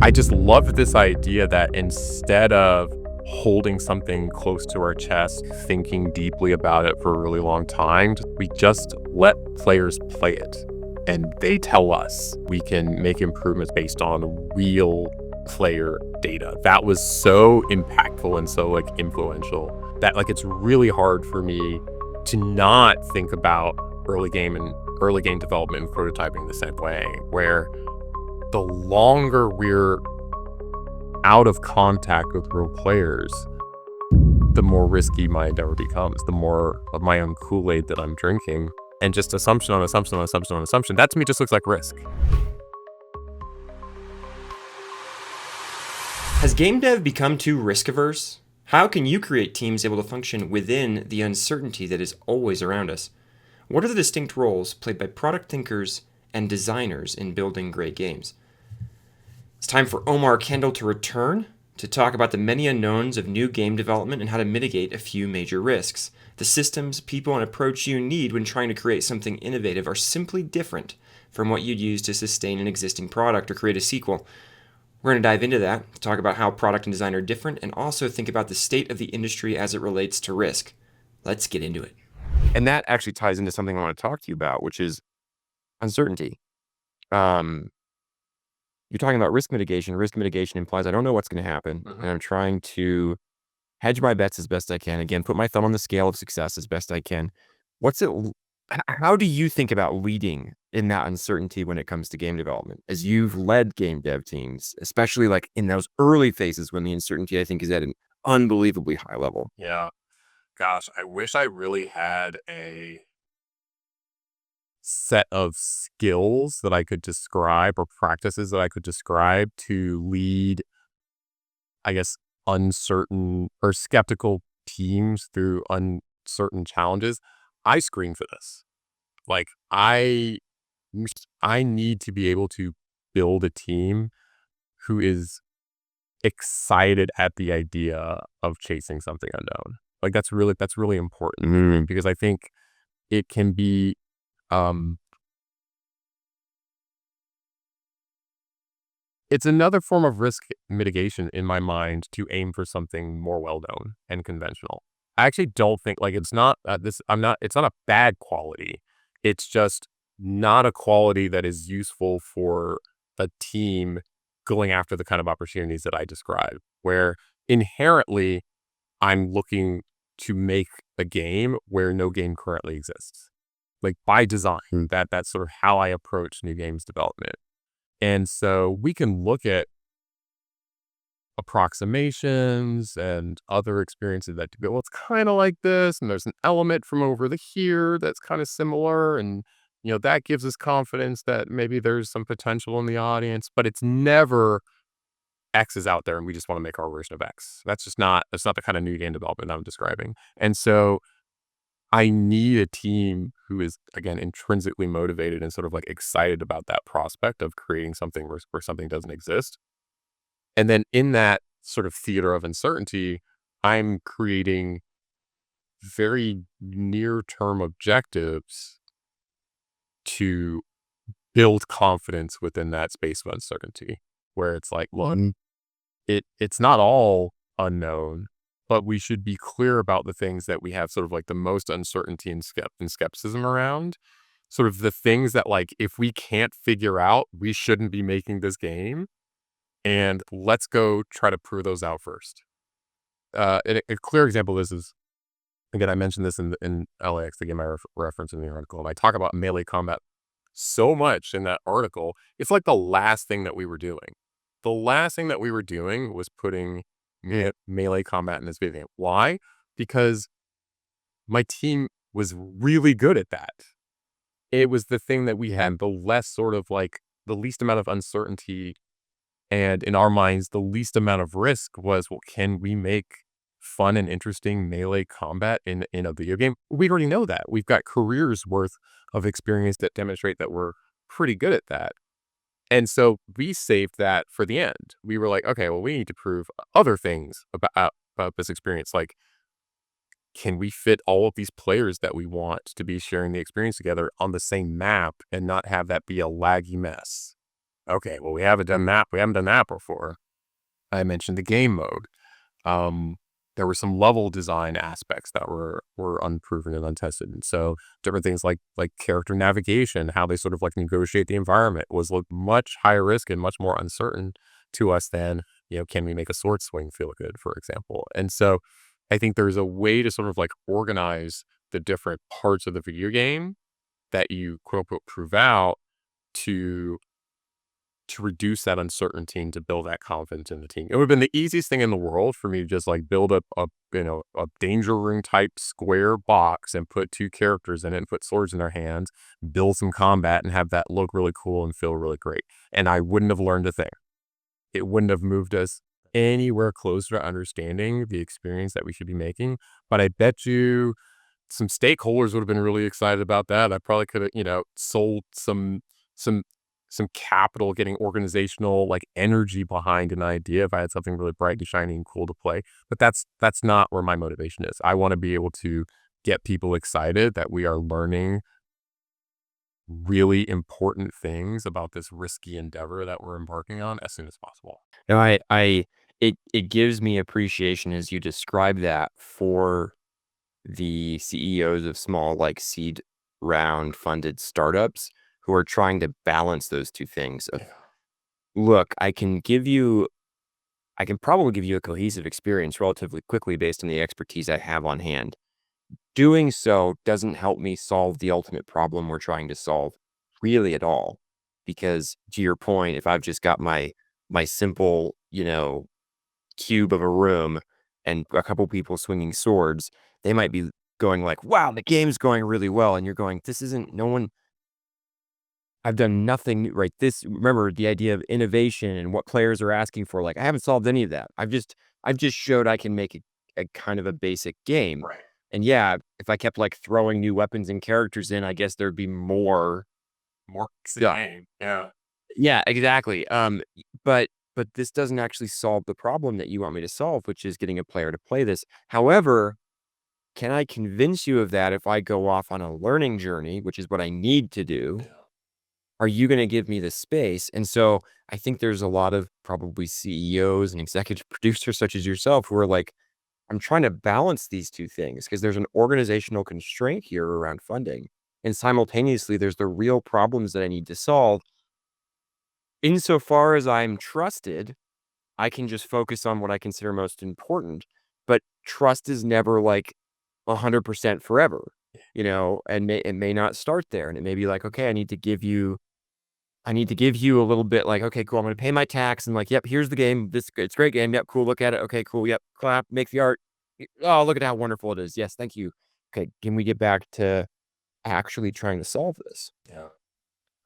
I just love this idea that instead of holding something close to our chest, thinking deeply about it for a really long time, we just let players play it. And they tell us we can make improvements based on real player data. That was so impactful and so influential that it's really hard for me to not think about early game development and prototyping the same way, where the longer we're out of contact with real players, the more risky my endeavor becomes, the more of my own Kool-Aid that I'm drinking. And just assumption on assumption on assumption on assumption, that to me just looks like risk. Has game dev become too risk-averse? How can you create teams able to function within the uncertainty that is always around us? What are the distinct roles played by product thinkers and designers in building great games? It's time for Omar Kendall to return to talk about the many unknowns of new game development and how to mitigate a few major risks. The systems, people, and approach you need when trying to create something innovative are simply different from what you'd use to sustain an existing product or create a sequel. We're going to dive into that, talk about how product and design are different, and also think about the state of the industry as it relates to risk. Let's get into it. And that actually ties into something I want to talk to you about, which is uncertainty. You're talking about risk mitigation. Risk mitigation implies I don't know what's going to happen, and I'm trying to hedge my bets as best I can. Again, put my thumb on the scale of success as best I can. How do you think about leading in that uncertainty when it comes to game development? As you've led game dev teams, especially in those early phases when the uncertainty, I think, is at an unbelievably high level. Yeah. Gosh, I wish I really had a set of skills that I could describe or practices that I could describe to lead, I guess, uncertain or skeptical teams through uncertain challenges. I screen for this. I need to be able to build a team who is excited at the idea of chasing something unknown. That's really important because I think it can be it's another form of risk mitigation in my mind to aim for something more well-known and conventional. I actually don't think it's not it's not a bad quality. It's just not a quality that is useful for a team going after the kind of opportunities that I described, where inherently I'm looking to make a game where no game currently exists. By design, that's sort of how I approach new games development. And so we can look at approximations and other experiences that do, well, it's kind of like this, and there's an element from over here that's kind of similar, and that gives us confidence that maybe there's some potential in the audience, but it's never X is out there and we just want to make our version of X. That's not the kind of new game development I'm describing. And so I need a team who is, again, intrinsically motivated and sort of excited about that prospect of creating something where something doesn't exist. And then in that sort of theater of uncertainty, I'm creating very near-term objectives to build confidence within that space of uncertainty, where it's look, it's not all unknown, but we should be clear about the things that we have sort of the most uncertainty and skepticism around. Sort of the things that if we can't figure out, we shouldn't be making this game. And let's go try to prove those out first. A clear example of this is, again, I mentioned this in LAX, the game I reference in the article, and I talk about melee combat so much in that article. It's the last thing that we were doing. The last thing that we were doing was putting melee combat in this video game. Why? Because my team was really good at that. It was the thing that we had the less sort of the least amount of uncertainty, and in our minds, the least amount of risk was, well, can we make fun and interesting melee combat in a video game? We already know that. We've got careers worth of experience that demonstrate that we're pretty good at that. And so we saved that for the end. We were okay, well, we need to prove other things about this experience. Can we fit all of these players that we want to be sharing the experience together on the same map and not have that be a laggy mess? Okay, well, we haven't done that. We haven't done that before. I mentioned the game mode. Um, there were some level design aspects that were unproven and untested, and so different things like character navigation, how they sort of like negotiate the environment was much higher risk and much more uncertain to us than, can we make a sword swing feel good, for example? And so I think there's a way to sort of like organize the different parts of the video game that you quote unquote prove out to reduce that uncertainty and to build that confidence in the team. It would have been the easiest thing in the world for me to just like build up a danger room type square box and put two characters in it and put swords in their hands, build some combat and have that look really cool and feel really great. And I wouldn't have learned a thing. It wouldn't have moved us anywhere closer to understanding the experience that we should be making. But I bet you some stakeholders would have been really excited about that. I probably could have, sold some some capital, getting organizational like energy behind an idea if I had something really bright and shiny and cool to play. But that's not where my motivation is. I want to be able to get people excited that we are learning really important things about this risky endeavor that we're embarking on as soon as possible. No, it gives me appreciation as you describe that for the CEOs of small, like, seed round funded startups who are trying to balance those 2 things of, Yeah. "Look, I can probably give you a cohesive experience relatively quickly based on the expertise I have on hand. Doing so doesn't help me solve the ultimate problem we're trying to solve really at all." Because to your point, if I've just got my simple, cube of a room and a couple people swinging swords, they might be going like, "Wow, the game's going really well." And you're going, "This isn't no one I've done nothing new," right? This remember the idea of innovation and what players are asking for. Like, I haven't solved any of that. I've just showed I can make a kind of a basic game. Right. And yeah, if I kept like throwing new weapons and characters in, I guess there'd be more. More the Yeah. game. Yeah. Yeah, exactly. But this doesn't actually solve the problem that you want me to solve, which is getting a player to play this. However, can I convince you of that if I go off on a learning journey, which is what I need to do? Are you going to give me the space? And so I think there's a lot of probably CEOs and executive producers such as yourself who are like, I'm trying to balance these two things because there's an organizational constraint here around funding. And simultaneously, there's the real problems that I need to solve. Insofar as I'm trusted, I can just focus on what I consider most important. But trust is never like 100% forever, and it may not start there. And it may be like, okay, I need to give you a little bit like, okay, cool. I'm going to pay my tax and like, yep, here's the game. It's a great game. Yep. Cool. Look at it. Okay, cool. Yep. Clap, make the art. Oh, look at how wonderful it is. Yes. Thank you. Okay. Can we get back to actually trying to solve this? Yeah.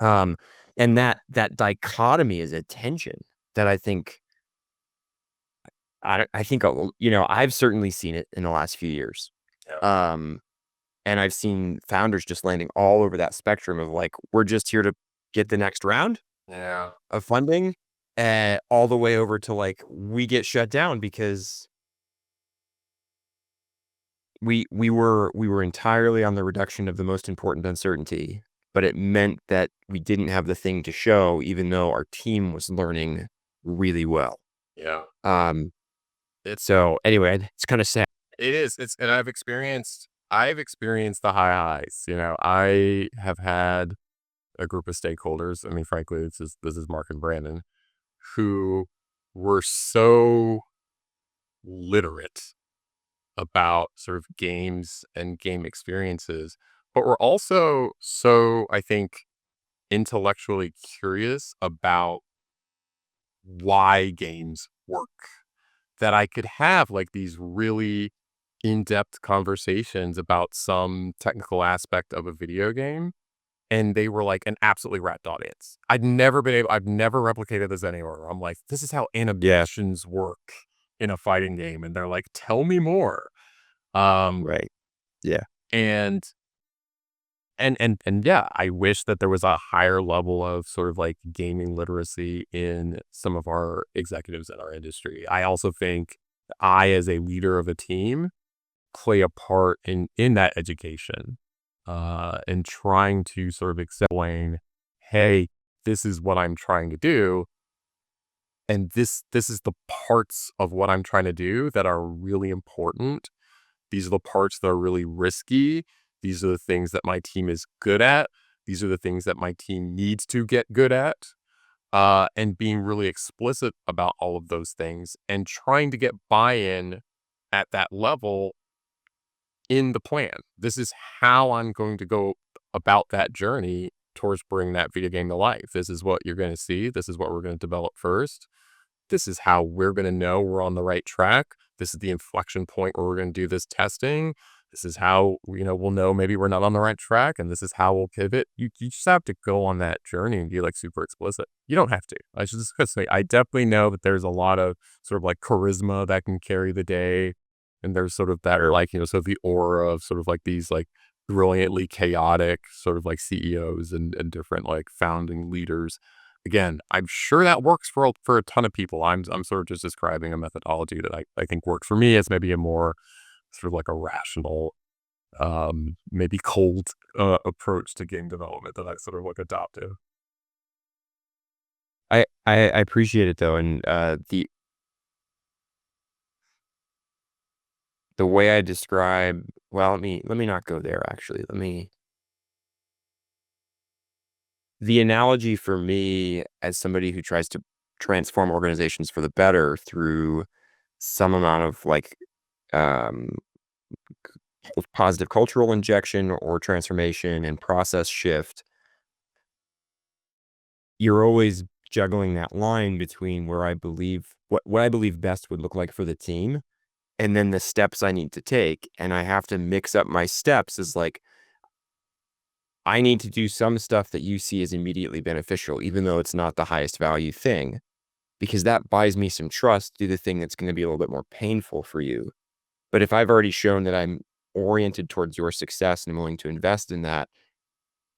Um, and that dichotomy is a tension that I think, I've certainly seen it in the last few years. Yeah. Um, and I've seen founders just landing all over that spectrum of like, we're just here to get the next round Yeah. of funding, all the way over to like we get shut down because we were entirely on the reduction of the most important uncertainty, but it meant that we didn't have the thing to show, even though our team was learning really well. Yeah. Um, It's so anyway, it's kind of sad. it is. It's and I've experienced the high highs. I have had a group of stakeholders. I mean, frankly, this is Mark and Brandon, who were so literate about sort of games and game experiences, but were also so, I think, intellectually curious about why games work, that I could have like these really in-depth conversations about some technical aspect of a video game. And they were like an absolutely rapt audience. I've never replicated this anywhere. I'm like, this is how Yeah, animations work in a fighting game. And they're like, tell me more. Um, right. Yeah. and and yeah, I wish that there was a higher level of sort of like gaming literacy in some of our executives in our industry. I also think I, as a leader of a team, play a part in that education, and trying to sort of explain, hey, this is what I'm trying to do. And this is the parts of what I'm trying to do that are really important. These are the parts that are really risky. These are the things that my team is good at. These are the things that my team needs to get good at. And being really explicit about all of those things and trying to get buy-in at that level in the plan. This is how I'm going to go about that journey towards bringing that video game to life. This is what you're going to see. This is what we're going to develop first. This is how we're going to know we're on the right track. This is the inflection point where we're going to do this testing. This is how, we'll know maybe we're not on the right track, and this is how we'll pivot. You just have to go on that journey and be like super explicit. You don't have to. I should just say, I definitely know that there's a lot of sort of like charisma that can carry the day. And there's sort of that, or like, sort of the aura of sort of like these like brilliantly chaotic sort of like CEOs and different like founding leaders. Again, I'm sure that works for a ton of people. I'm sort of just describing a methodology that I think worked for me as maybe a more sort of like a rational, maybe cold approach to game development that I sort of like adopted. I appreciate it though, and the way I describe, well, let me not go there actually. The analogy for me as somebody who tries to transform organizations for the better through some amount of like um positive cultural injection or transformation and process shift, you're always juggling that line between where I believe what I believe best would look like for the team and then the steps I need to take. And I have to mix up my steps as like, I need to do some stuff that you see as immediately beneficial, even though it's not the highest value thing, because that buys me some trust to do the thing that's going to be a little bit more painful for you. But if I've already shown that I'm oriented towards your success and I'm willing to invest in that,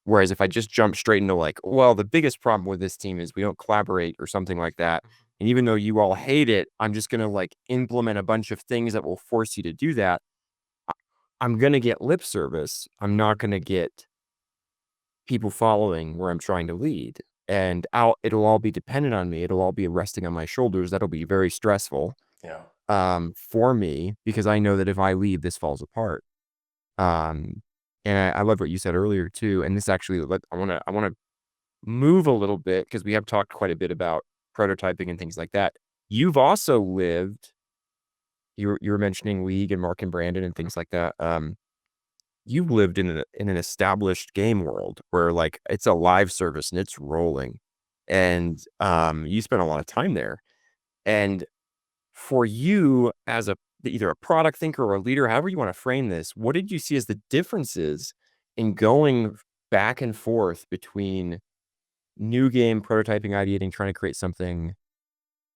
whereas if I just jump straight into like, well, the biggest problem with this team is we don't collaborate or something like that. And even though you all hate it, I'm just going to like implement a bunch of things that will force you to do that. I- I'm going to get lip service. I'm not going to get people following where I'm trying to lead. And it'll all be dependent on me. It'll all be resting on my shoulders. That'll be very stressful Yeah. for me because I know that if I leave, this falls apart. Um, and I love what you said earlier too. And this actually, I want to move a little bit because we have talked quite a bit about prototyping and things like that. You've also lived. You were mentioning League and Mark and Brandon and things like that. You've lived in an established game world where like it's a live service and it's rolling, and you spent a lot of time there. And for you as either a product thinker or a leader, however you want to frame this, what did you see as the differences in going back and forth between new game prototyping, ideating, trying to create something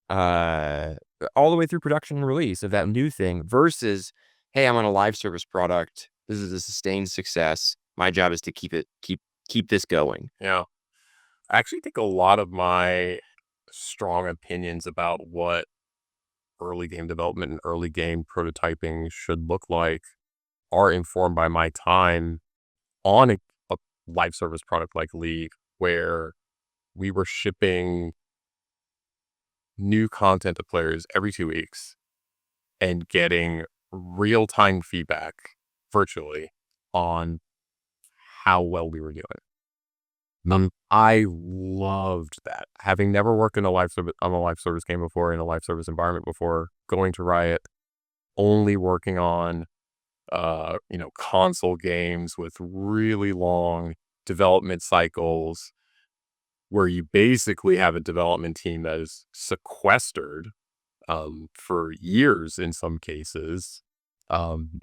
uh, all the way through production and release of that new thing versus, hey, I'm on a live service product. This is a sustained success. My job is to keep this going. Yeah. I actually think a lot of my strong opinions about what early game development and early game prototyping should look like are informed by my time on a live service product like League, where we were shipping new content to players every 2 weeks and getting real time feedback virtually on how well we were doing. I loved that. Having never worked in a live service game before, in a live service environment before, going to Riot, only working on console games with really long development cycles where you basically have a development team that is sequestered for years in some cases, um,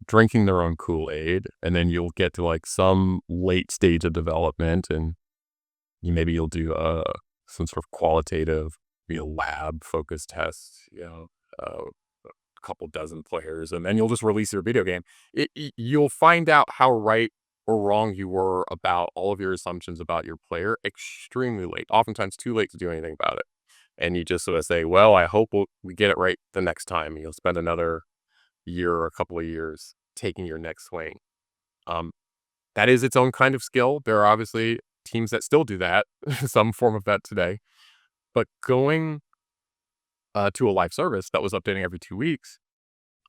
drinking their own Kool-Aid, and then you'll get to like some late stage of development and you'll do some sort of qualitative, lab focused tests, a couple dozen players, and then you'll just release your video game. You'll find out how right or wrong you were about all of your assumptions about your player extremely late, oftentimes too late to do anything about it. And you just sort of say, well, I hope we get it right the next time. And you'll spend another year or a couple of years taking your next swing. Um, that is its own kind of skill. There are obviously teams that still do that, some form of that today. But going to a live service that was updating every 2 weeks,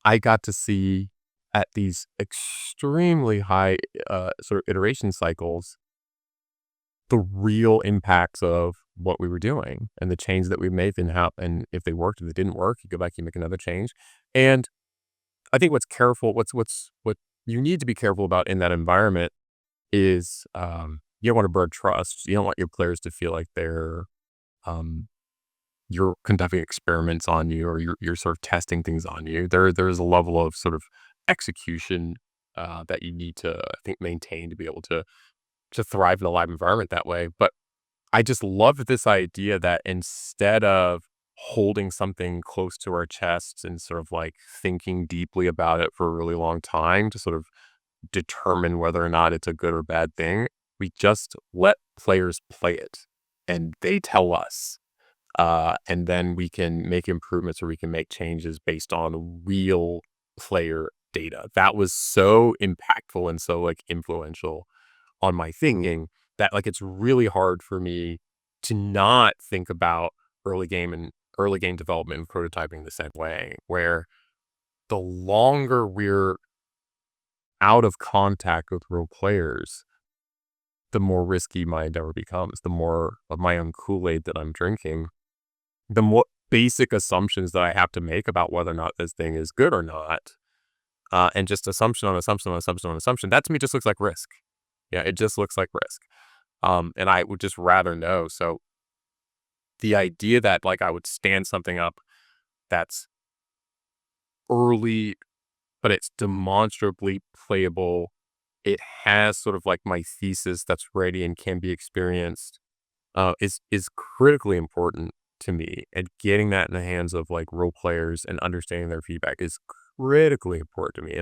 I got to see at these extremely high, sort of iteration cycles, the real impacts of what we were doing and the change that we made and how and if they worked, if they didn't work, you go back, you make another change. And I think what you need to be careful about in that environment is, you don't want to burn trust. You don't want your players to feel like um, you're conducting experiments on you or you're sort of testing things on you. There's a level of sort of execution that you need to, I think, maintain to be able to thrive in a live environment that way. But I just love this idea that instead of holding something close to our chests and sort of like thinking deeply about it for a really long time to sort of determine whether or not it's a good or bad thing, we just let players play it and they tell us. And then we can make improvements or we can make changes based on real player data. That was so impactful and so like influential on my thinking that like it's really hard for me to not think about early game development and prototyping the same way, where the longer we're out of contact with real players, the more risky my endeavor becomes, the more of my own Kool-Aid that I'm drinking, the more basic assumptions that I have to make about whether or not this thing is good or not. And just assumption on assumption on assumption on assumption, that to me just looks like risk. Yeah, it just looks like risk. And I would just rather know. So the idea that like I would stand something up that's early, but it's demonstrably playable. It has sort of like my thesis that's ready and can be experienced, is critically important to me. And getting that in the hands of like role players and understanding their feedback is critically important to me.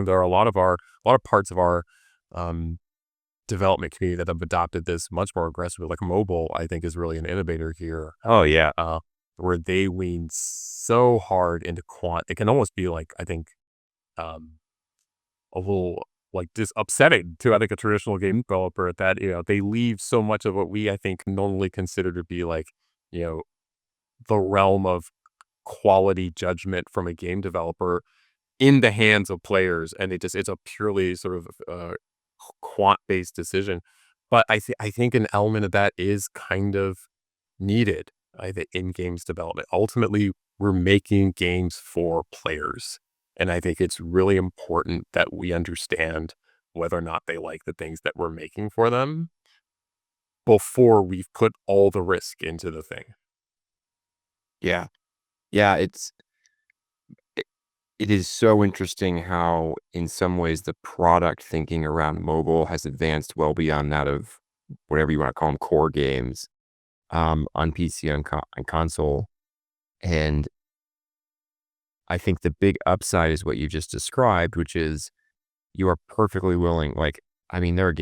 There are a lot of parts of our um, development community that have adopted this much more aggressively. Like mobile, I think, is really an innovator here, Oh, yeah. where they lean so hard into quant. It can almost be like, I think, um, a little like just upsetting to, I think, a traditional game developer at that, they leave so much of what we, I think, normally consider to be like, you know, the realm of quality judgment from a game developer in the hands of players. And it's a purely sort of quant based decision. But I think an element of that is kind of needed, I think, in games development. Ultimately, we're making games for players. And I think it's really important that we understand whether or not they like the things that we're making for them before we've put all the risk into the thing. Yeah. Yeah, it it is so interesting how, in some ways, the product thinking around mobile has advanced well beyond that of whatever you wanna call them, core games, on PC and console, and I think the big upside is what you just described, which is you are perfectly willing like, I mean, there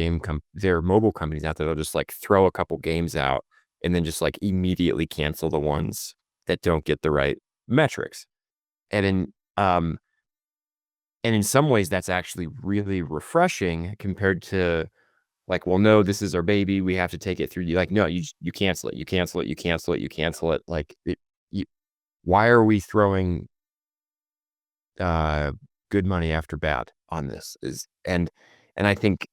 are mobile companies out there that'll just, like, throw a couple games out and then just, like, immediately cancel the ones that don't get the right metrics. And um, in some ways, that's actually really refreshing compared to, like, "Well, no, this is our baby, we have to take it through." You like, "No, you cancel it, you cancel it, you cancel it, you cancel it." Like, you why are we throwing, uh, good money after bad on this? And I think,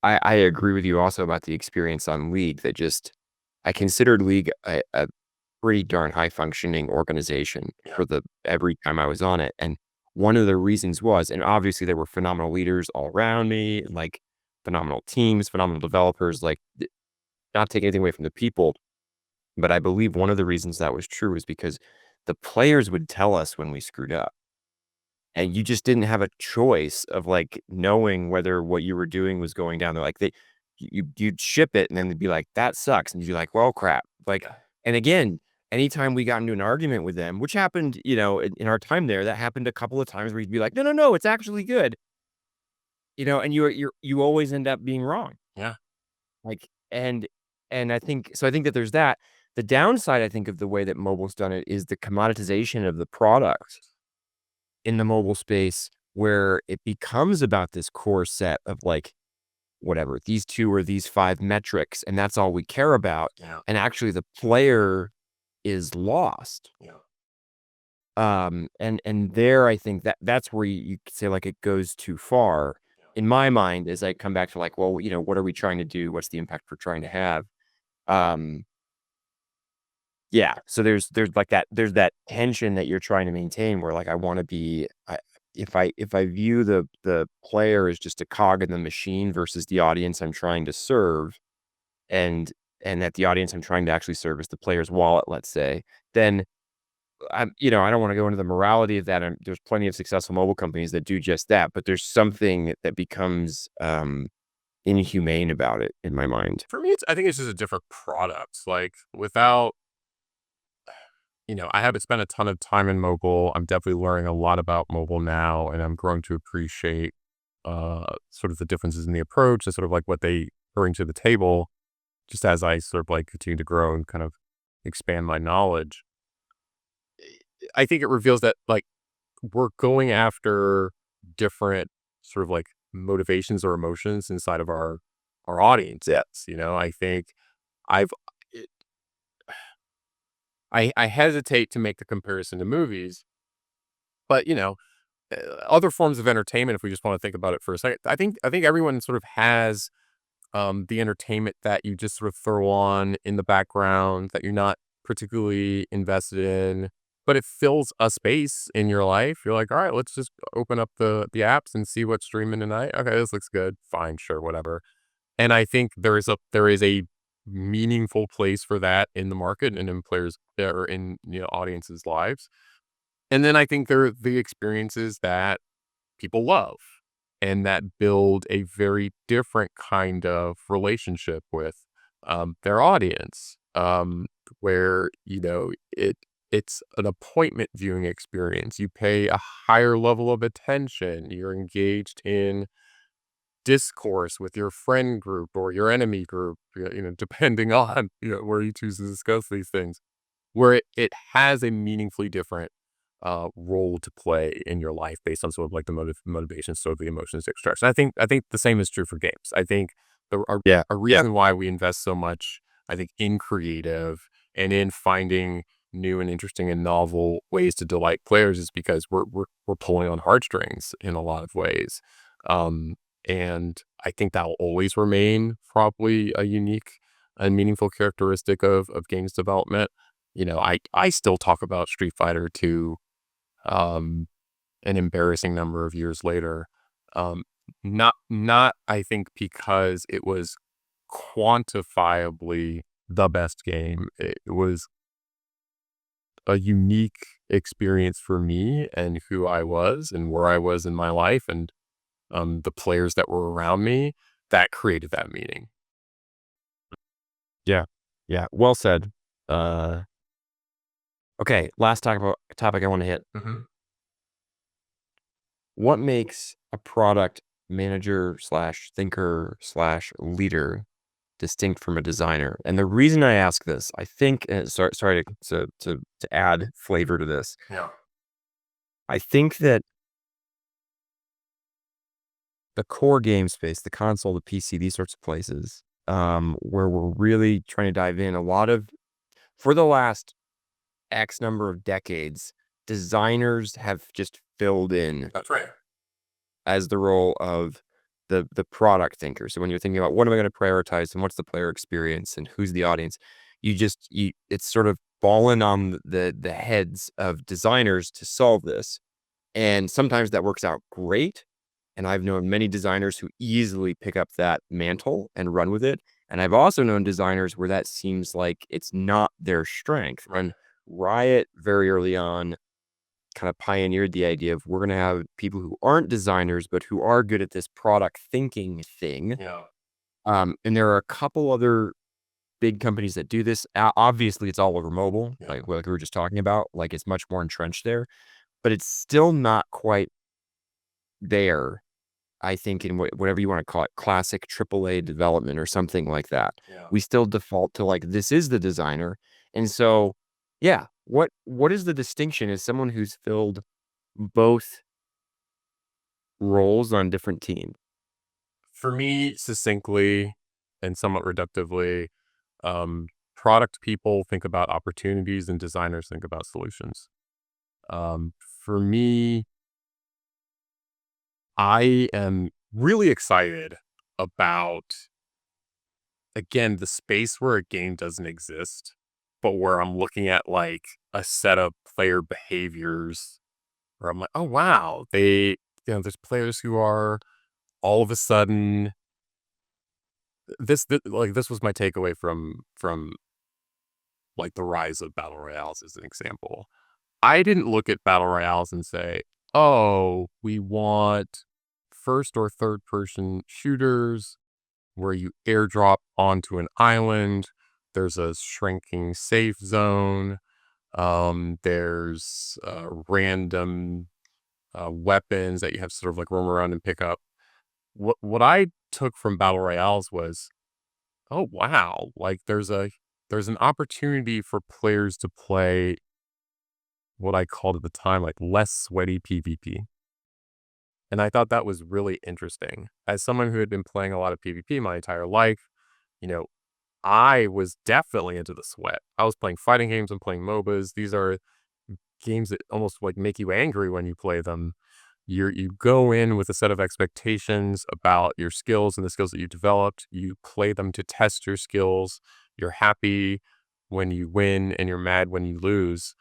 I agree with you also about the experience on League that just I considered League a pretty darn high functioning organization Yeah. for the every time I was on it, and one of the reasons was and obviously there were phenomenal leaders all around me, like, phenomenal teams, phenomenal developers, like, not taking anything away from the people, but I believe one of the reasons that was true is because the players would tell us when we screwed up. And you just didn't have a choice of, like, knowing whether what you were doing was going down. They're like, you'd ship it, and then they'd be like, "That sucks," and you'd be like, "Well, crap." Like, and again, anytime we got into an argument with them, which happened, in our time there, that happened a couple of times where you'd be like, "No, no, no, it's actually good," and you always end up being wrong. Yeah. Like, and I think that there's that. The downside, I think, of the way that mobile's done it is the commoditization of the product in the mobile space where it becomes about this core set of like whatever, these 2 or these 5 metrics, and that's all we care about. Yeah. And actually the player is lost. Yeah. And there, I think that's where you could say, like, it goes too far. In my mind, as I come back to, like, well, what are we trying to do? What's the impact we're trying to have? Um, yeah. So there's like there's that tension that you're trying to maintain where, like, I want to be, if I view the player as just a cog in the machine versus the audience I'm trying to serve, and that the audience I'm trying to actually serve is the player's wallet, let's say, then I don't want to go into the morality of that. And there's plenty of successful mobile companies that do just that, but there's something that becomes inhumane about it in my mind. For me, I think it's just a different product. Like without, I haven't spent a ton of time in mobile. I'm definitely learning a lot about mobile now, and I'm growing to appreciate sort of the differences in the approach and sort of like what they bring to the table. Just as I sort of like continue to grow and kind of expand my knowledge, I think it reveals that like we're going after different sort of like motivations or emotions inside of our audience. Yes, I think I've it, I hesitate to make the comparison to movies, but other forms of entertainment. If we just want to think about it for a second, I think everyone sort of has the entertainment that you just sort of throw on in the background that you're not particularly invested in, but it fills a space in your life. You're like, all right, let's just open up the apps and see what's streaming tonight. Okay, this looks good. Fine, sure, whatever. And I think there is a meaningful place for that in the market and in players or in audiences' lives. And then I think there are the experiences that people love and that build a very different kind of relationship with their audience, where it's an appointment viewing experience. You pay a higher level of attention. You're engaged in discourse with your friend group or your enemy group, depending on where you choose to discuss these things, where it has a meaningfully different role to play in your life based on sort of like the motivation, sort of the emotions it extracts. And I think the same is true for games. I think Yeah. a Yeah. reason why we invest so much, I think, in creative and in finding new and interesting and novel ways to delight players is because we're pulling on heartstrings in a lot of ways. Um, and I think that will always remain probably a unique and meaningful characteristic of games development. I still talk about Street Fighter 2 um, an embarrassing number of years later. Um, not I think because it was quantifiably the best game. It was a unique experience for me and who I was and where I was in my life and the players that were around me that created that meaning. Yeah. Yeah. Well said. Uh, okay. Last topic I want to hit. Hmm. What makes a product manager slash thinker slash leader distinct from a designer? And the reason I ask this, I think, sorry to add flavor to this. Yeah. I think that the core game space, the console, the PC, these sorts of places, where we're really trying to dive in, for the last X number of decades, designers have just filled in That's right. as the role of the product thinker. So when you're thinking about what am I going to prioritize and what's the player experience and who's the audience, it's sort of fallen on the heads of designers to solve this. And sometimes that works out great. And I've known many designers who easily pick up that mantle and run with it. And I've also known designers where that seems like it's not their strength. Right. And Riot very early on kind of pioneered the idea of we're going to have people who aren't designers, but who are good at this product thinking thing. Yeah. And there are a couple other big companies that do this. Obviously, it's all over mobile, Yeah. like we were just talking about. Like it's much more entrenched there, but it's still not quite there. I think in whatever you want to call it, classic AAA development or something like that. Yeah. We still default to like this is the designer, and so yeah. What is the distinction as someone who's filled both roles on different teams? For me, succinctly and somewhat reductively, um, product people think about opportunities and designers think about solutions. For me, I am really excited about, again, the space where a game doesn't exist, but where I'm looking at like a set of player behaviors where I'm like, oh, wow, there's players who are all of a sudden this was my takeaway from like the rise of battle royales as an example. I didn't look at battle royales and say, "Oh, we want first or third person shooters where you airdrop onto an island. There's a shrinking safe zone. There's random weapons that you have to sort of like roam around and pick up." What I took from battle royales was, oh wow, like there's an opportunity for players to play what I called at the time like less sweaty PvP. And I thought that was really interesting. As someone who had been playing a lot of PvP my entire life, you know, I was definitely into the sweat. I was playing fighting games and playing MOBAs. These are games that almost like make you angry when you play them. You go in with a set of expectations about your skills and the skills that you developed. You play them to test your skills. You're happy when you win and you're mad when you lose.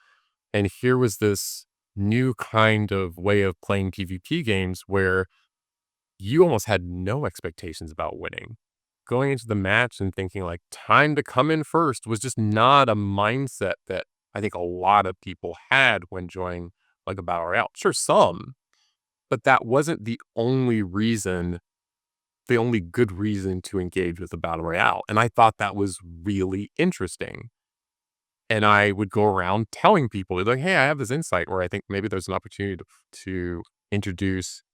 And here was this new kind of way of playing PvP games where you almost had no expectations about winning. Going into the match and thinking like time to come in first was just not a mindset that I think a lot of people had when joining like a battle royale. Sure, some, but that wasn't the only good reason to engage with a battle royale. And I thought that was really interesting. And I would go around telling people like, "Hey, I have this insight where I think maybe there's an opportunity to introduce,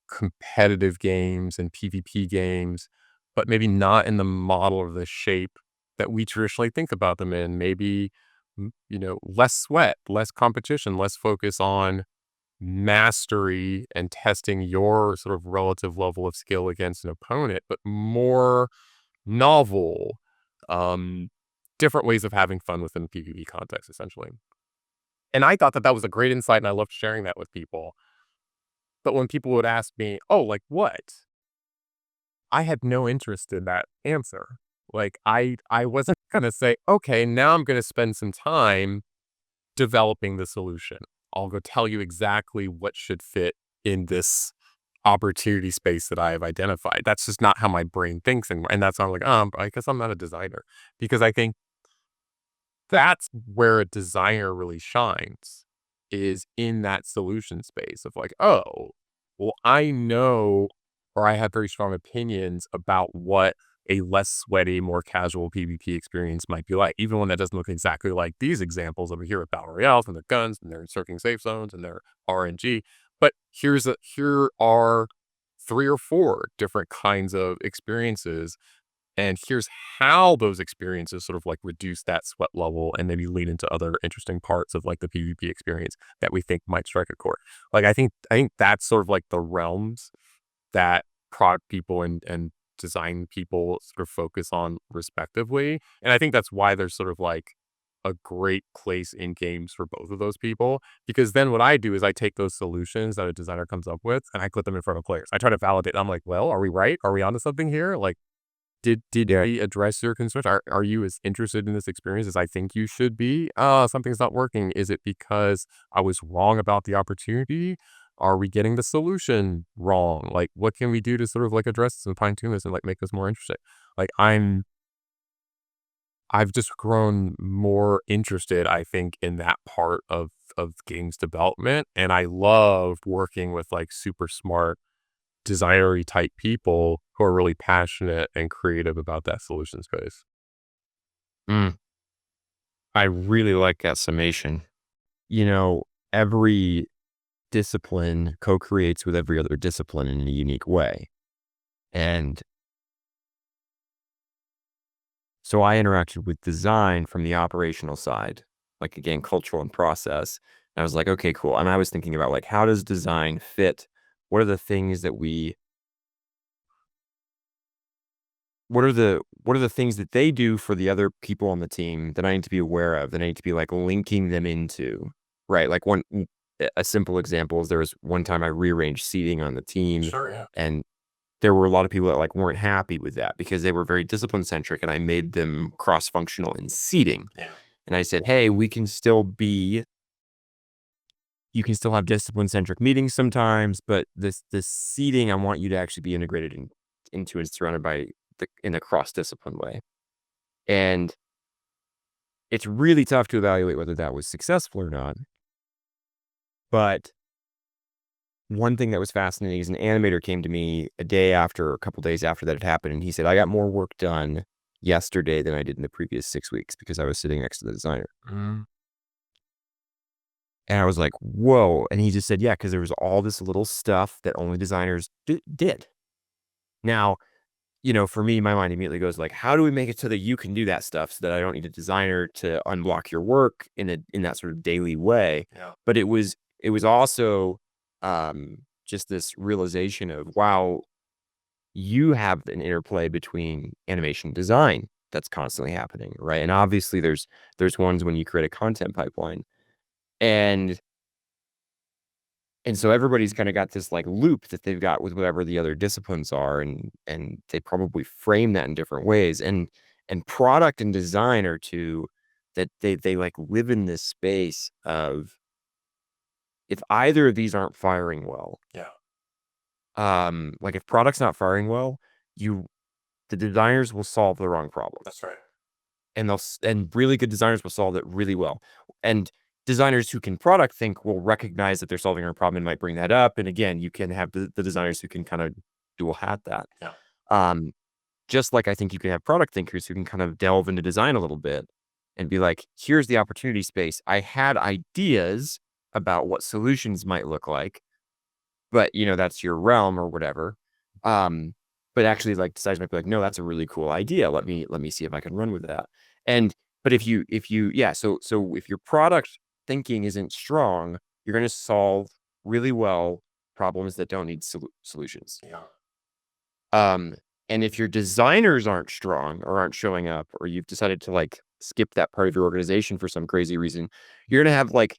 competitive games and PvP games, but maybe not in the model or the shape that we traditionally think about them in. Maybe, less sweat, less competition, less focus on mastery and testing your sort of relative level of skill against an opponent, but more novel, um, different ways of having fun within the PvP context, essentially." And I thought that that was a great insight, and I loved sharing that with people. But when people would ask me, "Oh, like what?" I had no interest in that answer. Like, I wasn't gonna say, "Okay, now I'm gonna spend some time developing the solution. I'll go tell you exactly what should fit in this opportunity space that I have identified." That's just not how my brain thinks anymore. And that's why I'm like, I guess I'm not a designer. Because I think that's where a designer really shines, is in that solution space of like, oh, well, I know, or I have very strong opinions about what a less sweaty, more casual PvP experience might be like, even when that doesn't look exactly like these examples over here with battle royales and their guns and their encircling safe zones and their RNG. But here are three or four different kinds of experiences, and here's how those experiences sort of like reduce that sweat level and maybe lead into other interesting parts of like the PvP experience that we think might strike a chord. Like I think that's sort of like the realms that product people and design people sort of focus on respectively. And I think that's why there's sort of like a great place in games for both of those people. Because then what I do is I take those solutions that a designer comes up with and I put them in front of players. I try to validate. I'm like, well, are we right? Are we onto something here? Like, did Yeah. we address your concerns? Are you as interested in this experience as I think you should be? Something's not working. Is it because I was wrong about the opportunity? Are we getting the solution wrong? Like, what can we do to sort of like address this and fine tune this and like make this more interesting? Like, I've just grown more interested, I think, in that part of games development, and I love working with like super smart designery type people who are really passionate and creative about that solution space. Mm, I really like that summation. You know, every discipline co-creates with every other discipline in a unique way. And so I interacted with design from the operational side, like again, cultural and process. And I was like, okay, cool. And I was thinking about like, how does design fit? What are the things that we what are the things that they do for the other people on the team that I need to be aware of, that I need to be like linking them into, right? Like a simple example is there was one time I rearranged seating on the team, Sure, yeah. and there were a lot of people that like weren't happy with that because they were very discipline centric, and I made them cross functional in seating. Yeah. And I said, hey, you can still have discipline centric meetings sometimes, but this seating, I want you to actually be integrated into and surrounded by in a cross discipline way. And it's really tough to evaluate whether that was successful or not. But one thing that was fascinating is an animator came to me a couple days after that had happened, and he said, I got more work done yesterday than I did in the previous 6 weeks because I was sitting next to the designer. Mm. And I was like, whoa. And he just said, yeah, because there was all this little stuff that only designers did. Now, for me, my mind immediately goes like, how do we make it so that you can do that stuff so that I don't need a designer to unblock your work in that sort of daily way? Yeah. But it was also just this realization of, wow, you have an interplay between animation and design that's constantly happening, right? And obviously there's ones when you create a content pipeline. And so everybody's kind of got this like loop that they've got with whatever the other disciplines are, and they probably frame that in different ways. And product and design are two that they like live in this space of, if either of these aren't firing well, Yeah. like if product's not firing well, the designers will solve the wrong problem. That's right. And and really good designers will solve it really well. And designers who can product think will recognize that they're solving a problem and might bring that up. And again, you can have the designers who can kind of dual hat that. Yeah. Um, just like I think you can have product thinkers who can kind of delve into design a little bit and be like, here's the opportunity space. I had ideas about what solutions might look like, but that's your realm or whatever. Um, but actually, like, designers might be like, no, that's a really cool idea. Let me see if I can run with that. And but yeah, so if your product thinking isn't strong, you're going to solve really well problems that don't need solutions. Yeah. Um, and if your designers aren't strong or aren't showing up, or you've decided to like skip that part of your organization for some crazy reason, you're going to have like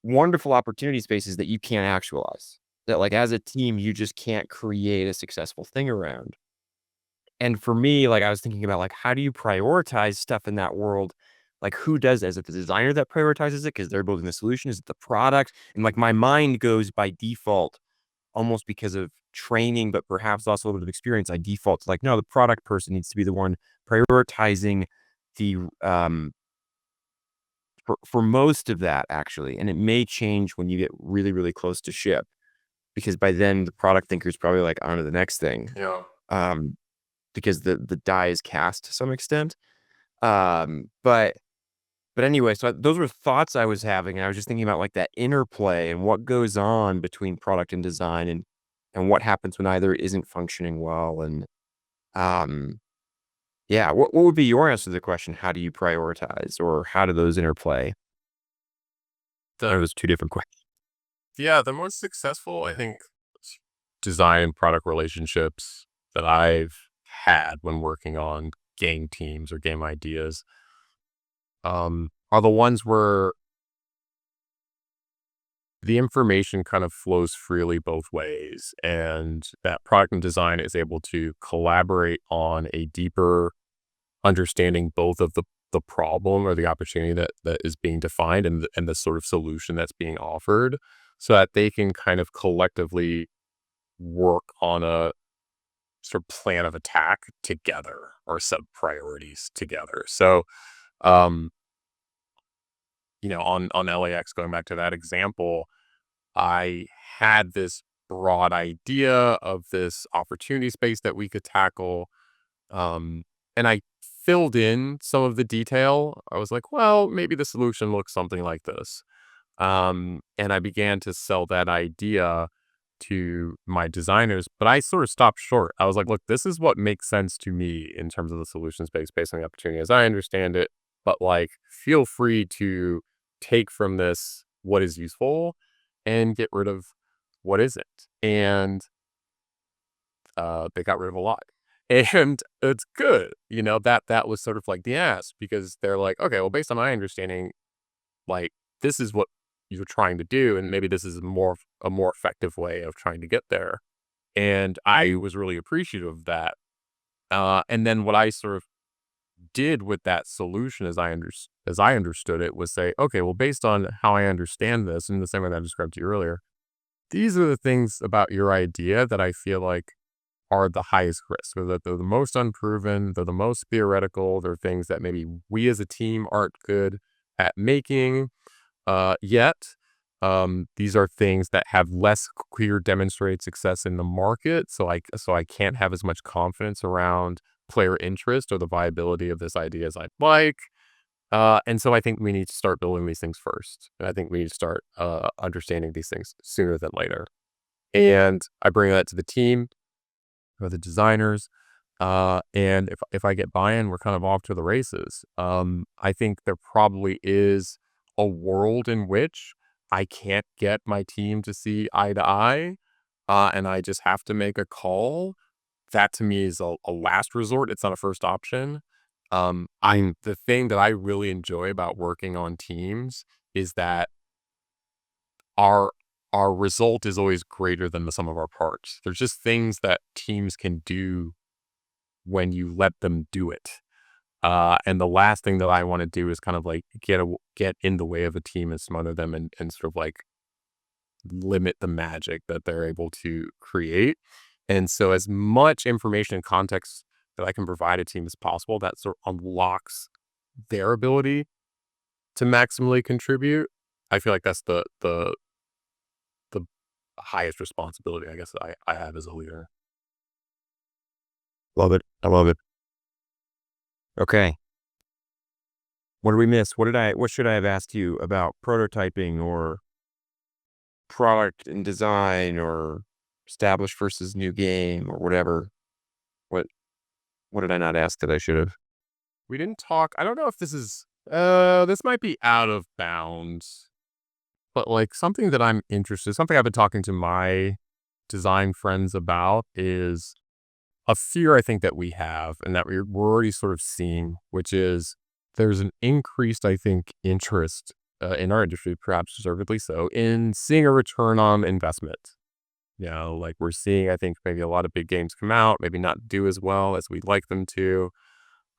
wonderful opportunity spaces that you can't actualize. That like as a team, you just can't create a successful thing around. And for me, like I was thinking about like how do you prioritize stuff in that world? Like who does that? Is it the designer that prioritizes it because they're building the solution? Is it the product? And like my mind goes by default, almost because of training, but perhaps also a little bit of experience. I default to like, no, the product person needs to be the one prioritizing the for most of that actually. And it may change when you get really, really close to ship, because by then the product thinker is probably like on to the next thing. Yeah. Um, because the die is cast to some extent. But anyway, so those were thoughts I was having, and I was just thinking about like that interplay and what goes on between product and design, and what happens when either isn't functioning well. And um, yeah, what would be your answer to the question? How do you prioritize, or how do those interplay? The Those two different questions. Yeah, the most successful, I think, design and product relationships that I've had when working on game teams or game ideas, are the ones where the information kind of flows freely both ways, and that product and design is able to collaborate on a deeper understanding both of the problem or the opportunity that is being defined, and the sort of solution that's being offered, so that they can kind of collectively work on a sort of plan of attack together or sub priorities together. So, um, on LAX, going back to that example, I had this broad idea of this opportunity space that we could tackle. And I filled in some of the detail. I was like, well, maybe the solution looks something like this. And I began to sell that idea to my designers, but I sort of stopped short. I was like, look, this is what makes sense to me in terms of the solution space based on the opportunity as I understand it. But like, feel free to take from this what is useful and get rid of what isn't. And they got rid of a lot. And it's good, that was sort of like the ask because they're like, okay, well, based on my understanding, like this is what you're trying to do, and maybe this is a more effective way of trying to get there. And I was really appreciative of that. And then what I sort of did with that solution as I understood it was say, okay, well, based on how I understand this, in the same way that I described to you earlier, these are the things about your idea that I feel like are the highest risk, or that they're the most unproven, they're the most theoretical, they're things that maybe we as a team aren't good at making yet. These are things that have less clear demonstrated success in the market, so I can't have as much confidence around player interest or the viability of this idea as I'd like. And so I think we need to start building these things first. And I think we need to start understanding these things sooner than later. And I bring that to the team or the designers. And if I get buy-in, we're kind of off to the races. I think there probably is a world in which I can't get my team to see eye to eye, and I just have to make a call. That to me is a last resort. It's not a first option. I'm the thing that I really enjoy about working on teams is that our our result is always greater than the sum of our parts. There's just things that teams can do when you let them do it. And the last thing that I want to do is kind of like get in the way of a team and smother them and sort of like limit the magic that they're able to create. And so as much information and context that I can provide a team as possible, that sort of unlocks their ability to maximally contribute. I feel like that's the highest responsibility, I guess, that I have as a leader. Love it. I love it. Okay. What did we miss? What should I have asked you about prototyping or product and design or established versus new game or whatever? What what did I not ask that I should have? We didn't talk. I don't know if this might be out of bounds, but like something I've been talking to my design friends about is a fear I think that we have and that we're already sort of seeing, which is there's an increased, I think, interest in our industry, perhaps deservedly so, in seeing a return on investment. Like we're seeing, I think, maybe a lot of big games come out, maybe not do as well as we'd like them to.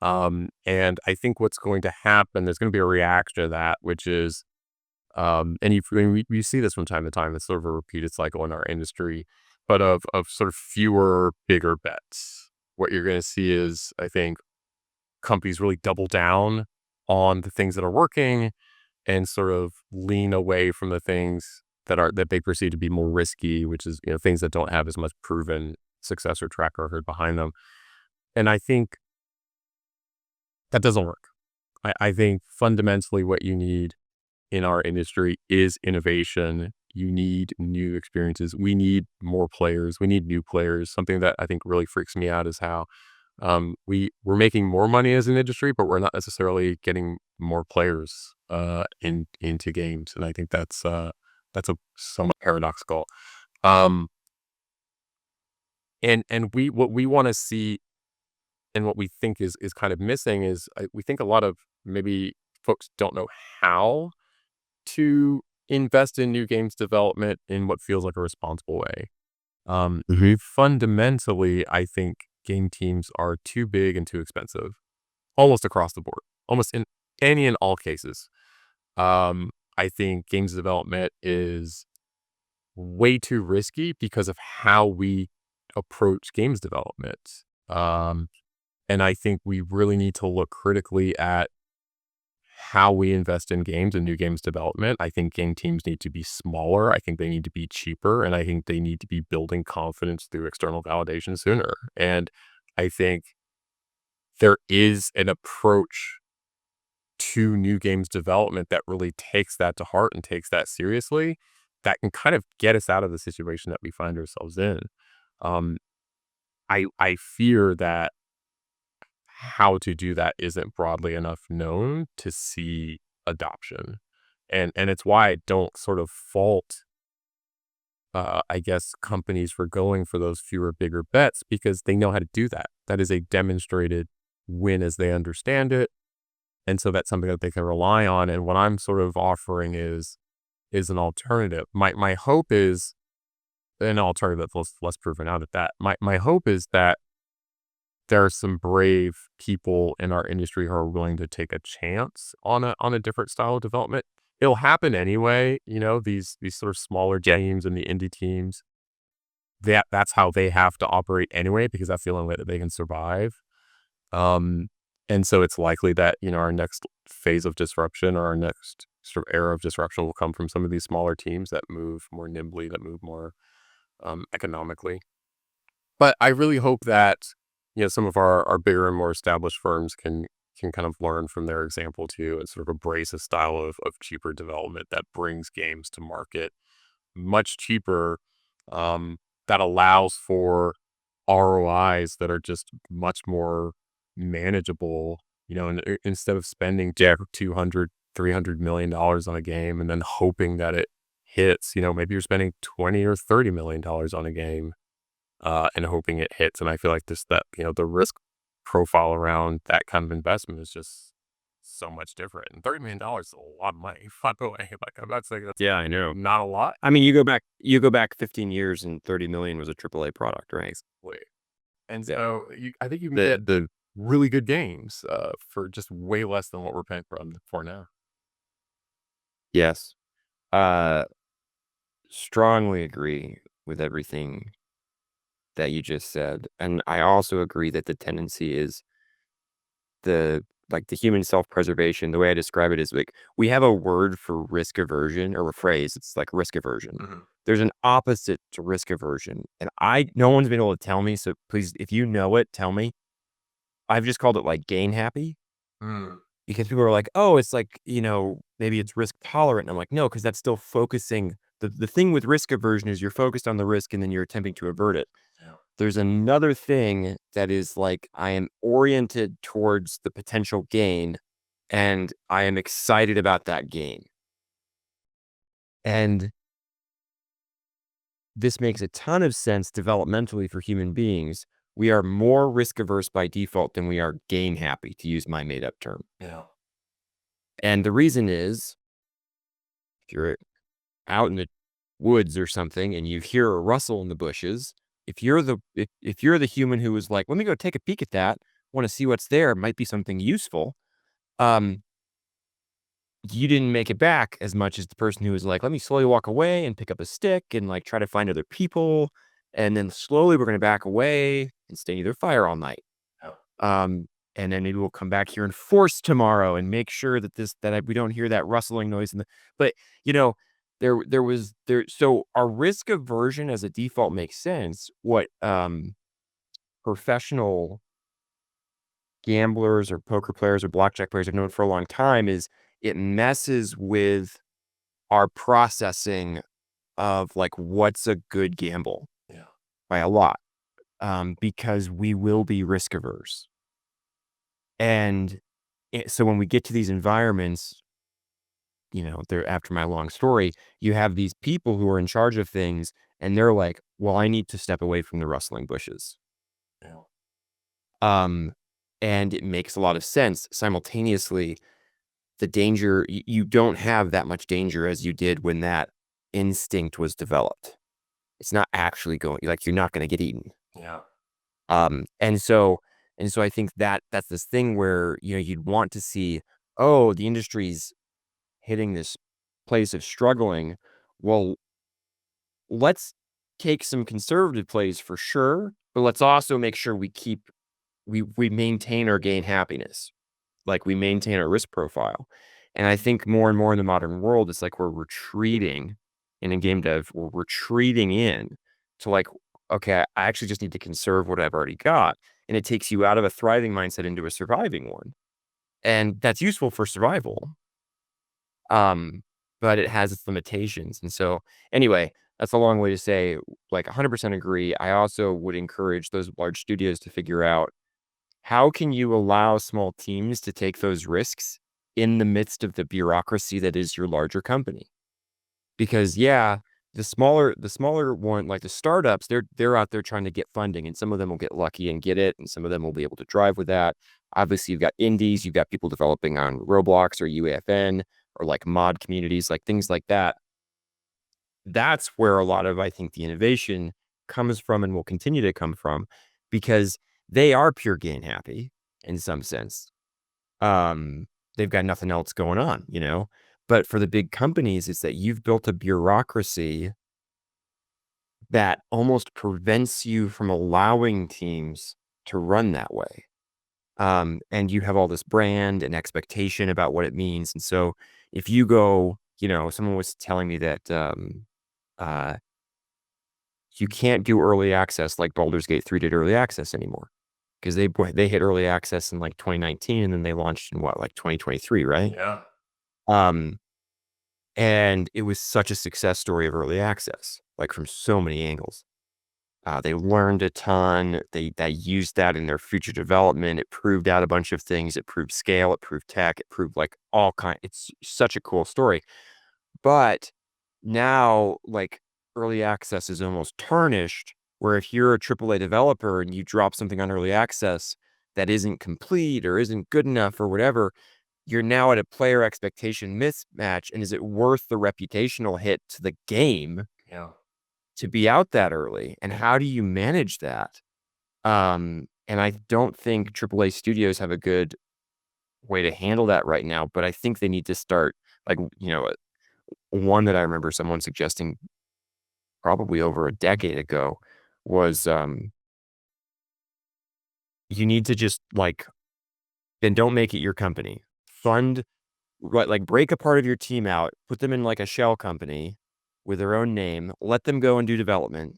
And I think what's going to happen, there's going to be a reaction to that, which is, we see this from time to time. It's sort of a repeated cycle in our industry, but of sort of fewer, bigger bets. What you're going to see is, I think, companies really double down on the things that are working and sort of lean away from the things that they perceive to be more risky, which is things that don't have as much proven success or track record behind them. And I think that doesn't work. I think fundamentally what you need in our industry is innovation. You need new experiences. We need more players. We need new players. Something that I think really freaks me out is how we're making more money as an industry, but we're not necessarily getting more players into games. And I think that's a somewhat paradoxical. Um, and what we want to see and what we think is kind of missing is we think a lot of maybe folks don't know how to invest in new games development in what feels like a responsible way. Mhm. Fundamentally, I think game teams are too big and too expensive, almost across the board, almost in any and all cases. I think games development is way too risky because of how we approach games development. Um, and I think we really need to look critically at how we invest in games and new games development. I think game teams need to be smaller. I think they need to be cheaper. And I think they need to be building confidence through external validation sooner. And I think there is an approach to new games development that really takes that to heart and takes that seriously that can kind of get us out of the situation that we find ourselves in. Um, I fear that how to do that isn't broadly enough known to see adoption. And it's why I don't sort of fault I guess, companies for going for those fewer, bigger bets because they know how to do that. That is a demonstrated win as they understand it. And so that's something that they can rely on. And what I'm sort of offering is an alternative. My hope is an alternative that's less proven out at that. My hope is that there are some brave people in our industry who are willing to take a chance on a different style of development. It'll happen anyway, these sort of smaller games and the indie teams. That's how they have to operate anyway, because that's the only way that they can survive. Um, and so it's likely that, our next phase of disruption or our next sort of era of disruption will come from some of these smaller teams that move more nimbly, that move more economically. But I really hope that, some of our bigger and more established firms can kind of learn from their example too and sort of embrace a style of cheaper development that brings games to market much cheaper, um, that allows for ROIs that are just much more manageable, and instead of spending jack 200, $300 million on a game and then hoping that it hits, maybe you're spending 20 or $30 million on a game, and hoping it hits. And I feel like the risk profile around that kind of investment is just so much different. And $30 million is a lot of money, by the way. Like, I'm not saying that's Yeah, I know. not a lot. I mean, you go back 15 years and 30 million was a AAA product, right? Wait. And Yeah. so I think you can The get the really good games for just way less than what we're paying for now. Yes. Uh, Strongly agree with everything that you just said. And I also agree that the tendency is the human self-preservation. The way I describe it is like we have a word for risk aversion or a phrase. It's like risk aversion. Mhm. There's an opposite to risk aversion. And no one's been able to tell me. So please, if you know it, tell me. I've just called it like gain happy Mm. because people are like, oh, it's like, maybe it's risk tolerant. And I'm like, no, because that's still focusing. The thing with risk aversion is you're focused on the risk and then you're attempting to avert it. Yeah. There's another thing that is like, I am oriented towards the potential gain and I am excited about that gain. And this makes a ton of sense developmentally for human beings. We are more risk averse by default than we are gain happy, to use my made up term. Yeah. And the reason is if you're out in the woods or something and you hear a rustle in the bushes, if you're the human who is like, let me go take a peek at that, want to see what's there, it might be something useful. Um, you didn't make it back as much as the person who was like, let me slowly walk away and pick up a stick and like try to find other people. And then slowly we're going to back away and stay near their fire all night. Yeah. And then maybe we'll come back here and force tomorrow and make sure that we don't hear that rustling noise. But you know, so our risk aversion as a default makes sense. What professional gamblers or poker players or blackjack players have known for a long time is it messes with our processing of like what's a good gamble Yeah. by a lot, because we will be risk averse. And so when we get to these environments, they're after my long story, you have these people who are in charge of things and they're like, well, I need to step away from the rustling bushes. Yeah. And it makes a lot of sense. Simultaneously, the danger, you don't have that much danger as you did when that instinct was developed. It's not actually going, like, you're not going to get eaten. Yeah. And so I think that's this thing where, you'd want to see, oh, the industry's hitting this place of struggling. Well, let's take some conservative plays for sure, but let's also make sure we maintain our gain happiness. Like we maintain our risk profile. And I think more and more in the modern world, it's like we're retreating in game dev, we're retreating in to like, okay, I actually just need to conserve what I've already got. And it takes you out of a thriving mindset into a surviving one. And that's useful for survival. But it has its limitations. And so anyway, that's a long way to say, like 100% agree. I also would encourage those large studios to figure out how can you allow small teams to take those risks in the midst of the bureaucracy that is your larger company? Because yeah, the smaller one, like the startups, they're out there trying to get funding, and some of them will get lucky and get it, and some of them will be able to drive with that. Obviously, you've got indies, you've got people developing on Roblox or UEFN or like mod communities, like things like that. That's where a lot of, I think, the innovation comes from and will continue to come from, because they are pure gain happy in some sense. Um, they've got nothing else going on, you know? But for the big companies, it's that you've built a bureaucracy that almost prevents you from allowing teams to run that way. And you have all this brand and expectation about what it means. And so if you go, someone was telling me that uh, you can't do early access like Baldur's Gate 3 did early access anymore, because they hit early access in like 2019, and then they launched in what, like 2023, right? Yeah. Um, and it was such a success story of early access, like from so many angles. They learned a ton. They used that in their future development. It proved out a bunch of things. It proved scale. It proved tech. It proved like all kind. It's such a cool story. But now, like, early access is almost tarnished. Where if you're a AAA developer and you drop something on early access that isn't complete or isn't good enough or whatever, you're now at a player expectation mismatch. And is it worth the reputational hit to the game Yeah. to be out that early? And how do you manage that? And I don't think AAA studios have a good way to handle that right now, but I think they need to start, like, one that I remember someone suggesting probably over a decade ago was, you need to just, like, then don't make it your company. Fund, right, like, break a part of your team out, put them in like a shell company with their own name, let them go and do development,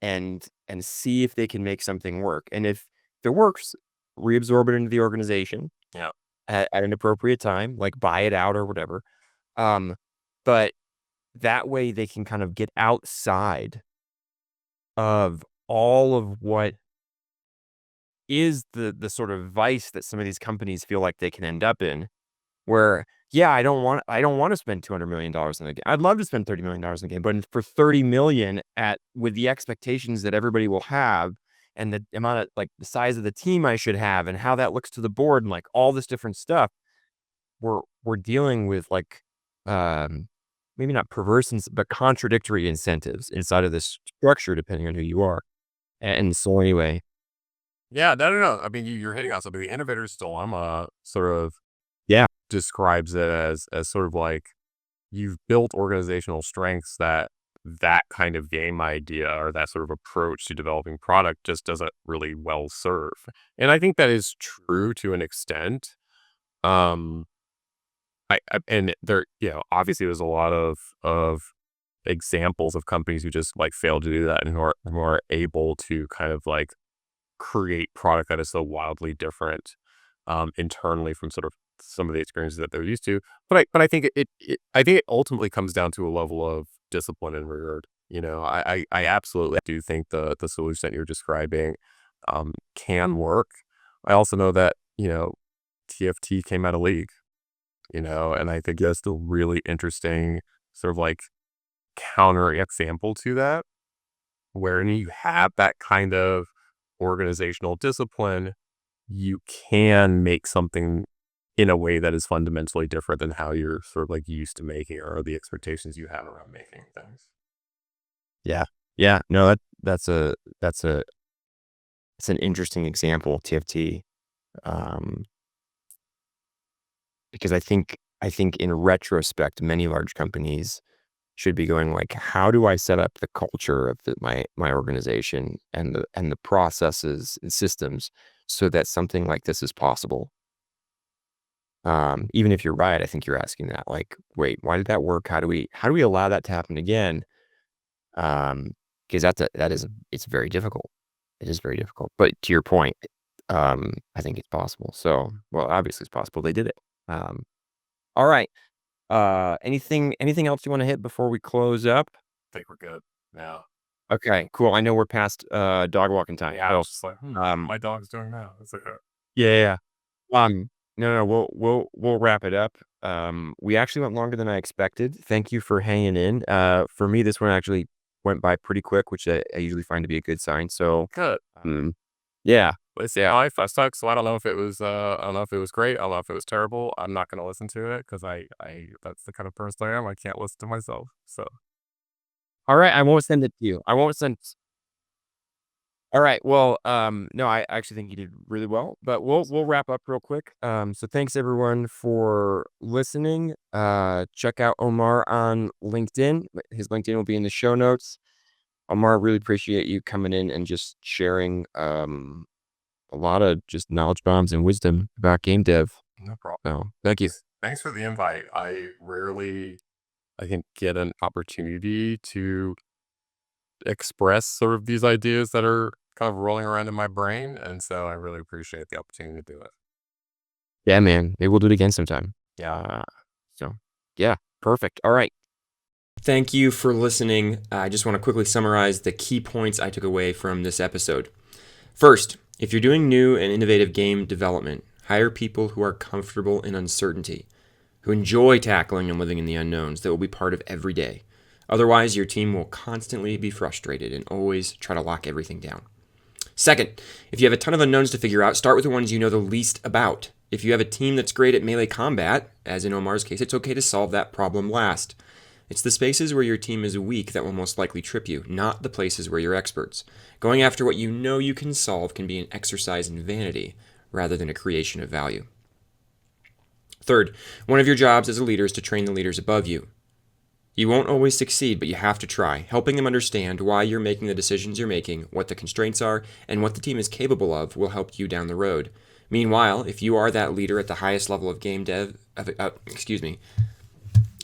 and see if they can make something work. And if it works, reabsorb it into the organization Yeah. at an appropriate time, like buy it out or whatever. Um, but that way they can kind of get outside of all of what is the sort of vice that some of these companies feel like they can end up in, where, yeah, I don't want to spend $200 million in a game. I'd love to spend $30 million in a game, but for 30 million, at with the expectations that everybody will have, and the amount of, like, the size of the team I should have, and how that looks to the board, and like all this different stuff, we're dealing with, like, um maybe not perverse, but contradictory incentives inside of this structure, depending on who you are. And so anyway, Yeah, no, no, no. I mean, you're hitting on something. The innovator's dilemma sort of yeah, describes it as sort of like you've built organizational strengths that kind of game idea or that sort of approach to developing product just doesn't really well serve. And I think that is true to an extent. Um, and there, obviously there's a lot of examples of companies who just like fail to do that and who are able to kind of like create product that is so wildly different internally from sort of some of the experiences that they're used to. But I think I think it ultimately comes down to a level of discipline and rigor. I absolutely do think the solution that you're describing can work. I also know that TFT came out of League, and I think that's a really interesting sort of like counter example to that, wherein you have that kind of organizational discipline, you can make something in a way that is fundamentally different than how you're sort of like used to making or the expectations you have around making things. yeah, yeah. No, that's it's an interesting example, TFT. Um, because I think in retrospect, many large companies should be going like, how do I set up the culture of my organization and the processes and systems so that something like this is possible? Even if you're right, I think you're asking that, like, wait, why did that work? How do we allow that to happen again? Um, because it's very difficult. It is very difficult. But to your point, I think it's possible. So, well, obviously it's possible. They did it. Um, all right. Anything else you want to hit before we close up? I think we're good now. Okay, cool. I know we're past dog walking time. Yeah, I So, was just like, um, my dog's doing now. It's like, yeah, yeah. No, no, we'll wrap it up. We actually went longer than I expected. Thank you for hanging in. For me, this one actually went by pretty quick, which I usually find to be a good sign. So, Good. um, yeah, But it's yeah, I first took, so I don't know if it was I don't know if it was great. I don't know if it was terrible. I'm not gonna listen to it because I that's the kind of person I am. I can't listen to myself. So all right. I won't send it to you. I won't send. All right. Well, no, I actually think you did really well, but we'll wrap up real quick. So thanks everyone for listening. Check out Omar on LinkedIn. His LinkedIn will be in the show notes. Omar, really appreciate you coming in and just sharing a lot of just knowledge bombs and wisdom about game dev. no problem. So thank you. Thanks for the invite. I rarely, I think, get an opportunity to express sort of these ideas that are kind of rolling around in my brain, and so I really appreciate the opportunity to do it. Yeah, man. Maybe we'll do it again sometime. Yeah. So yeah, perfect. All right. Thank you for listening. I just want to quickly summarize the key points I took away from this episode. First, if you're doing new and innovative game development, hire people who are comfortable in uncertainty, who enjoy tackling and living in the unknowns that will be part of every day. Otherwise, your team will constantly be frustrated and always try to lock everything down. Second, if you have a ton of unknowns to figure out, start with the ones you know the least about. If you have a team that's great at melee combat, as in Omar's case, it's okay to solve that problem last. It's the spaces where your team is weak that will most likely trip you, not the places where you're experts. Going after what you know you can solve can be an exercise in vanity rather than a creation of value. Third, one of your jobs as a leader is to train the leaders above you. You won't always succeed, but you have to try, helping them understand why you're making the decisions you're making, what the constraints are, and what the team is capable of will help you down the road. Meanwhile, if you are that leader at the highest level of game dev,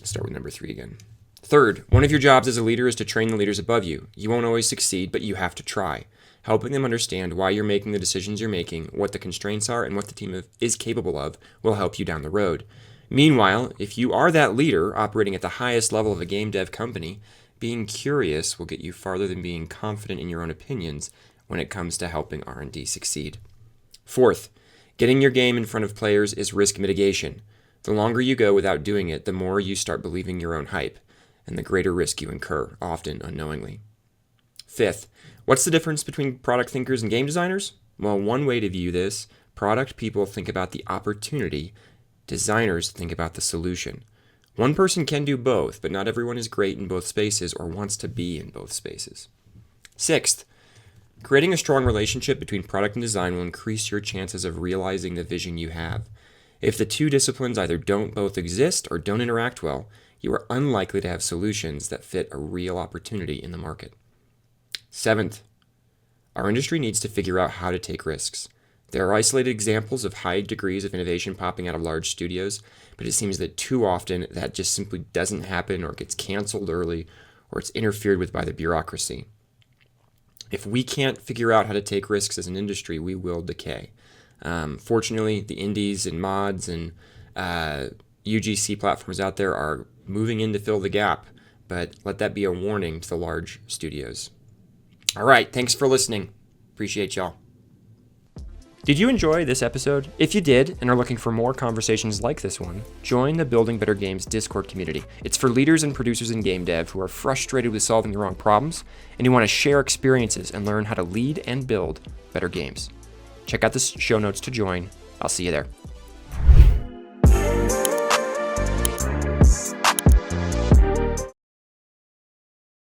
start with number 3 again. Third, one of your jobs as a leader is to train the leaders above you. You won't always succeed, but you have to try, helping them understand why you're making the decisions you're making, what the constraints are, and what the team is capable of will help you down the road. Meanwhile, if you are that leader operating at the highest level of a game dev company, being curious will get you farther than being confident in your own opinions when it comes to helping R&D succeed. Fourth, getting your game in front of players is risk mitigation. The longer you go without doing it, the more you start believing your own hype, and the greater risk you incur, often unknowingly. Fifth, what's the difference between product thinkers and game designers? Well, one way to view this, product people think about the opportunity, designers think about the solution. One person can do both, but not everyone is great in both spaces or wants to be in both spaces. Sixth, creating a strong relationship between product and design will increase your chances of realizing the vision you have. If the two disciplines either don't both exist or don't interact well, you are unlikely to have solutions that fit a real opportunity in the market. Seventh, our industry needs to figure out how to take risks. There are isolated examples of high degrees of innovation popping out of large studios, but it seems that too often that just simply doesn't happen or gets canceled early or it's interfered with by the bureaucracy. If we can't figure out how to take risks as an industry, we will decay. Fortunately, the indies and mods and UGC platforms out there are moving in to fill the gap, but let that be a warning to the large studios. All right, thanks for listening. Appreciate y'all. Did you enjoy this episode? If you did and are looking for more conversations like this one, join the Building Better Games Discord community. It's for leaders and producers in game dev who are frustrated with solving the wrong problems and who want to share experiences and learn how to lead and build better games. Check out the show notes to join. I'll see you there.